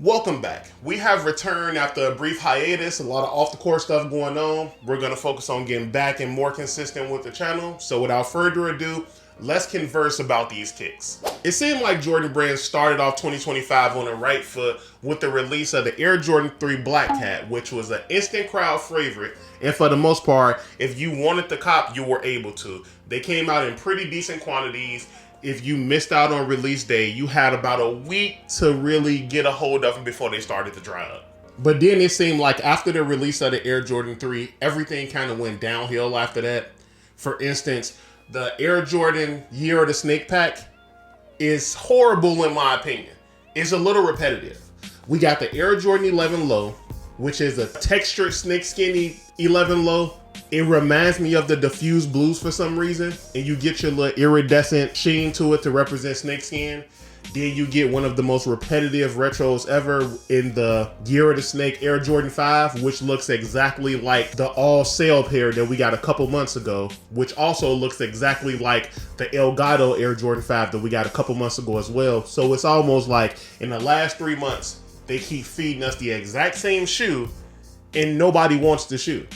Welcome back. We have returned after a brief hiatus, a lot of off the court stuff going on. We're going to focus on getting back and more consistent with the channel. So without further ado, let's converse about these kicks. It seemed like Jordan Brand started off 2025 on the right foot with the release of the Air Jordan 3 Black Cat, which was an instant crowd favorite. And for the most part, if you wanted the cop, you were able to. They came out in pretty decent quantities. If you missed out on release day, you had about a week to really get a hold of them before they started to dry up. But then it seemed like after the release of the Air Jordan 3, everything kind of went downhill after that. For instance, the Air Jordan Year of the Snake Pack is horrible in my opinion. It's a little repetitive. We got the Air Jordan 11 Low, which is a textured snake skinny 11 Low. It reminds me of the diffused blues for some reason, and you get your little iridescent sheen to it to represent snakeskin. Then you get one of the most repetitive retros ever in the Year of the Snake Air Jordan 5, which looks exactly like the all sale pair that we got a couple months ago, which also looks exactly like the Elgato Air Jordan 5 that we got a couple months ago as well. So it's almost like in the last 3 months, they keep feeding us the exact same shoe and nobody wants the shoe.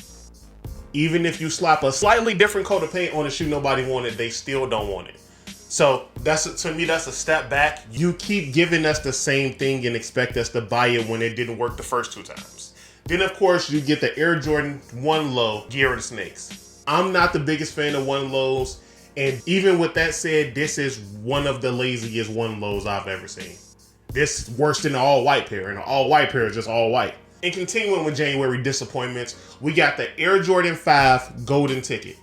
Even if you slap a slightly different coat of paint on the shoe nobody wanted, they still don't want it. So to me, that's a step back. You keep giving us the same thing and expect us to buy it when it didn't work the first 2 times. Then of course you get the Air Jordan 1 Low Year of the Snakes. I'm not the biggest fan of 1 Lows, and even with that said, this is one of the laziest 1 Lows I've ever seen. This is worse than the all white pair, and the all white pair is just all white. And continuing with January disappointments, we got the Air Jordan 5 Golden Ticket.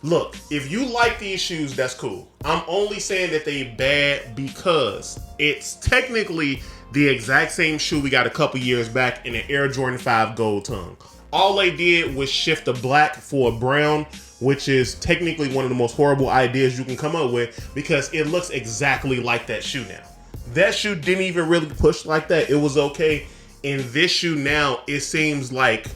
Look, if you like these shoes, that's cool. I'm only saying that they bad because it's technically the exact same shoe we got a couple years back in the Air Jordan 5 Gold Tongue. All they did was shift the black for a brown, which is technically one of the most horrible ideas you can come up with because it looks exactly like that shoe now. That shoe didn't even really push like that. It was okay. In this shoe now, it seems like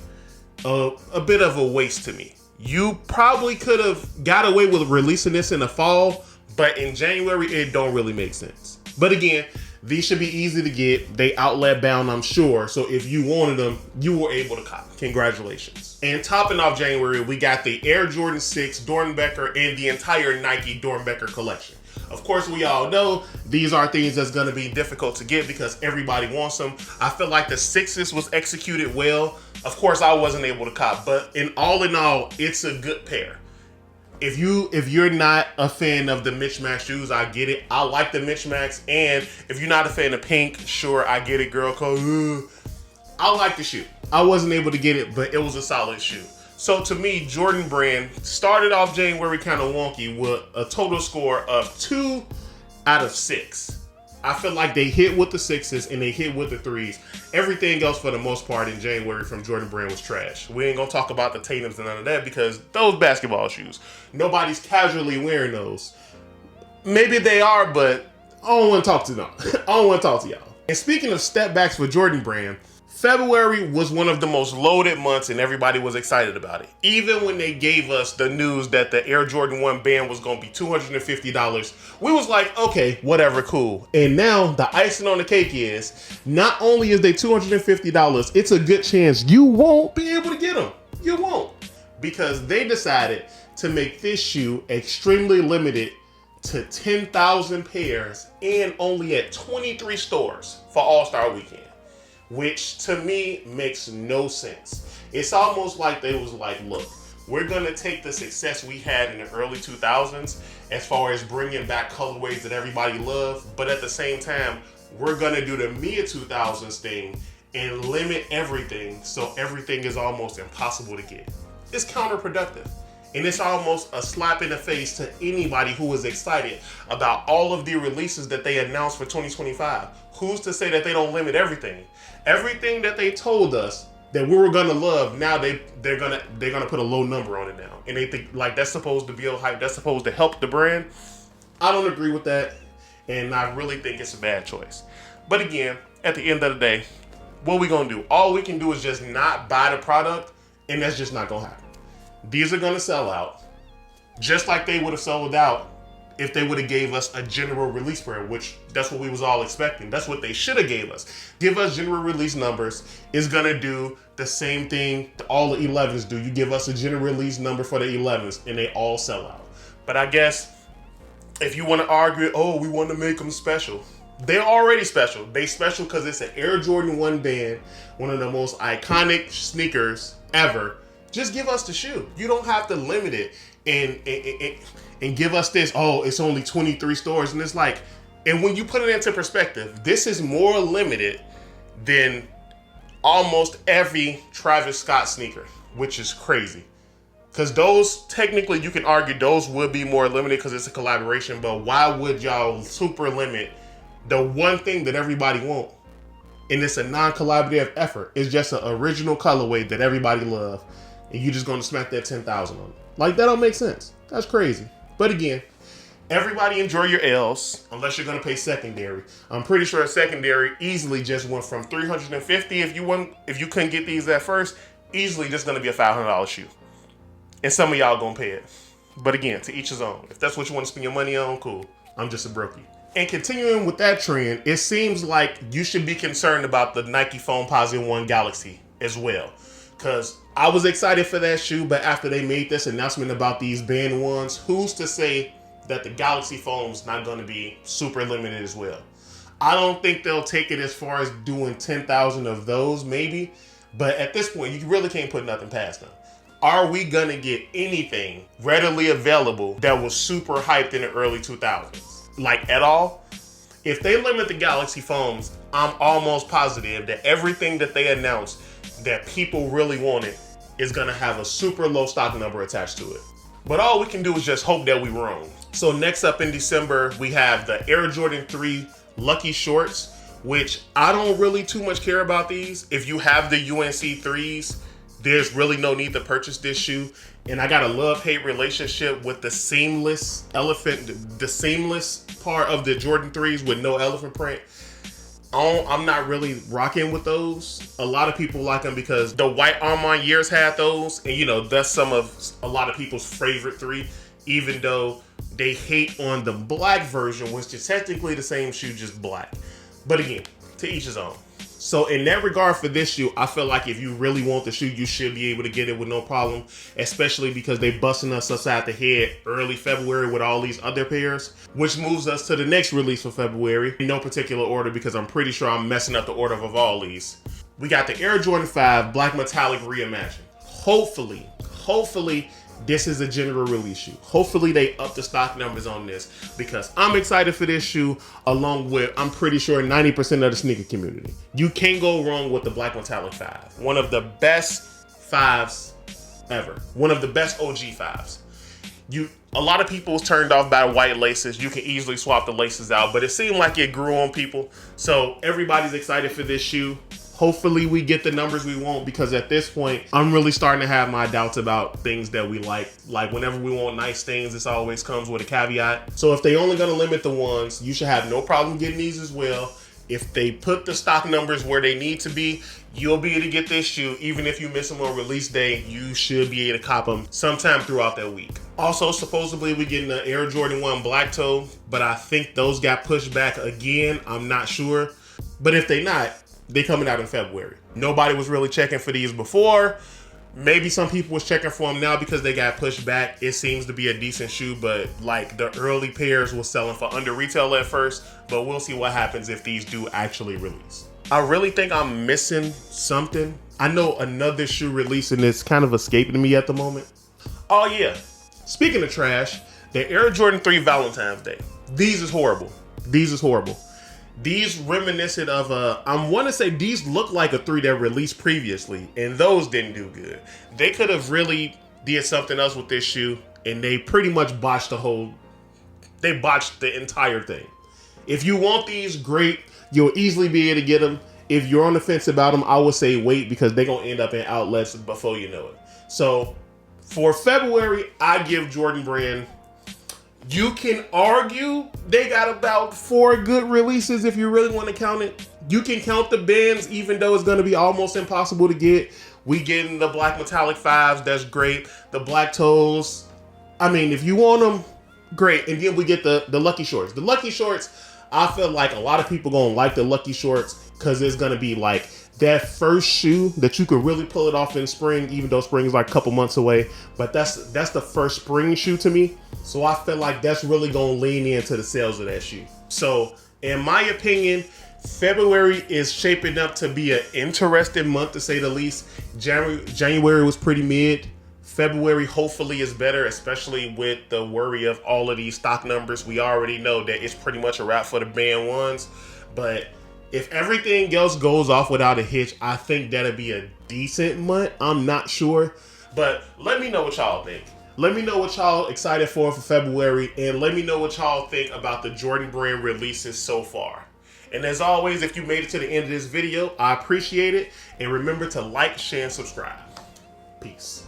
a bit of a waste to me. You probably could have got away with releasing this in the fall, but in January, it don't really make sense. But again, these should be easy to get. They outlet bound, I'm sure. So if you wanted them, you were able to cop. Congratulations. And topping off January, we got the Air Jordan 6 Doernbecher and the entire Nike Doernbecher collection. Of course, we all know these are things that's going to be difficult to get because everybody wants them. I feel like the 6s was executed well. Of course, I wasn't able to cop, but in all, it's a good pair. If you're not a fan of the Mitch Max shoes, I get it. I like the Mitch Max, and if you're not a fan of pink, sure, I get it, girl code. I like the shoe. I wasn't able to get it, but it was a solid shoe. So to me, Jordan Brand started off January kind of wonky with a total score of 2 out of 6. I feel like they hit with the 6s and they hit with the 3s. Everything else for the most part in January from Jordan Brand was trash. We ain't gonna talk about the Tatums and none of that because those basketball shoes, nobody's casually wearing those. Maybe they are, but I don't want to talk to them. I don't want to talk to y'all. And speaking of step backs for Jordan Brand, February was one of the most loaded months and everybody was excited about it. Even when they gave us the news that the Air Jordan 1 band was going to be $250, we was like, okay, whatever, cool. And now the icing on the cake is, not only is they $250, it's a good chance you won't be able to get them. You won't. Because they decided to make this shoe extremely limited to 10,000 pairs and only at 23 stores for All-Star Weekend. Which to me makes no sense. It's almost like they was like, look, we're going to take the success we had in the early 2000s as far as bringing back colorways that everybody loved, but at the same time, we're going to do the mid 2000s thing and limit everything so everything is almost impossible to get. It's counterproductive. And it's almost a slap in the face to anybody who is excited about all of the releases that they announced for 2025. Who's to say that they don't limit everything? Everything that they told us that we were gonna love, now they're gonna put a low number on it now, and they think like that's supposed to build hype. That's supposed to help the brand. I don't agree with that, and I really think it's a bad choice. But again, at the end of the day, what we gonna do? All we can do is just not buy the product, and that's just not gonna happen. These are gonna sell out, just like they would have sold out if they would have gave us a general release pair, which that's what we was all expecting. That's what they should have gave us. Give us general release numbers. Is gonna do the same thing all the 11s do. You give us a general release number for the 11s and they all sell out. But I guess if you want to argue, oh, we want to make them special. They're already special. They special because it's an Air Jordan 1 band, one of the most iconic sneakers ever. Just give us the shoe. You don't have to limit it and give us this, oh, it's only 23 stores. And it's like, and when you put it into perspective, this is more limited than almost every Travis Scott sneaker, which is crazy. Because those, technically, you can argue those would be more limited because it's a collaboration, but why would y'all super limit the one thing that everybody want? And it's a non-collaborative effort. It's just an original colorway that everybody love, and you just gonna smack that 10,000 on it. Like, that don't make sense. That's crazy. But again, everybody enjoy your L's, unless you're gonna pay secondary. I'm pretty sure a secondary easily just went from $350 if you couldn't get these at first, easily just gonna be a $500 shoe. And some of y'all gonna pay it. But again, to each his own. If that's what you want to spend your money on, cool. I'm just a brokey. And continuing with that trend, it seems like you should be concerned about the Nike Foamposite 1 Galaxy as well. Because I was excited for that shoe, but after they made this announcement about these band ones, who's to say that the Galaxy Foam's not going to be super limited as well? I don't think they'll take it as far as doing 10,000 of those, maybe. But at this point, you really can't put nothing past them. Are we going to get anything readily available that was super hyped in the early 2000s? Like, at all? If they limit the Galaxy Foams, I'm almost positive that everything that they announced that people really wanted is going to have a super low stock number attached to it. But all we can do is just hope that we're wrong. So next up in December, we have the Air Jordan 3 Lucky Shorts, which I don't really too much care about these. If you have the UNC 3s, there's really no need to purchase this shoe. And I got a love-hate relationship with the seamless part of the Jordan 3s with no elephant print. I'm not really rocking with those. A lot of people like them because the white Armand Years had those. And, you know, that's a lot of people's favorite 3, even though they hate on the black version, which is technically the same shoe, just black. But again, to each his own. So in that regard for this shoe, I feel like if you really want the shoe, you should be able to get it with no problem, especially because they busting us upside the head early February with all these other pairs, which moves us to the next release for February. In no particular order, because I'm pretty sure I'm messing up the order of all these. We got the Air Jordan 5 Black Metallic Reimagined. Hopefully, this is a general release shoe. Hopefully they up the stock numbers on this because I'm excited for this shoe along with, I'm pretty sure, 90% of the sneaker community. You can't go wrong with the Black Metallic 5. One of the best 5s ever. One of the best OG 5s. A lot of people was turned off by white laces. You can easily swap the laces out, but it seemed like it grew on people. So everybody's excited for this shoe. Hopefully we get the numbers we want because at this point, I'm really starting to have my doubts about things that we like. Like whenever we want nice things, this always comes with a caveat. So if they only gonna limit the ones, you should have no problem getting these as well. If they put the stock numbers where they need to be, you'll be able to get this shoe. Even if you miss them on release day, you should be able to cop them sometime throughout that week. Also, supposedly we're getting the Air Jordan 1 Black Toe, but I think those got pushed back again. I'm not sure. But if they not, they coming out in February. Nobody was really checking for these before. Maybe some people was checking for them now because they got pushed back. It seems to be a decent shoe, but like the early pairs was selling for under retail at first, but we'll see what happens if these do actually release. I really think I'm missing something. I know another shoe releasing that's kind of escaping me at the moment. Oh yeah, speaking of trash, the Air Jordan 3 Valentine's Day. These is horrible. These reminiscent of I want to say these look like a 3 that released previously, and those didn't do good. They could have really did something else with this shoe, and they pretty much botched the entire thing. If you want these, great. You'll easily be able to get them. If you're on the fence about them, I would say wait because they're going to end up in outlets before you know it. So for February, I give Jordan Brand, you can argue they got about 4 good releases if you really want to count it. You can count the bands even though it's going to be almost impossible to get. We getting the Black Metallic 5s, that's great. The Black Toes, I mean, if you want them, great. And then we get the Lucky Shorts. The Lucky Shorts, I feel like a lot of people gonna like the Lucky Shorts because it's gonna be like that first shoe that you could really pull it off in spring, even though spring is like a couple months away. But that's the first spring shoe to me. So I feel like that's really gonna lean into the sales of that shoe. So in my opinion, February is shaping up to be an interesting month, to say the least. January was pretty mid. February hopefully is better, especially with the worry of all of these stock numbers. We already know that it's pretty much a wrap for the Band 1s. But if everything else goes off without a hitch, I think that'll be a decent month. I'm not sure. But let me know what y'all think. Let me know what y'all excited for February. And let me know what y'all think about the Jordan Brand releases so far. And as always, if you made it to the end of this video, I appreciate it. And remember to like, share, and subscribe. Peace.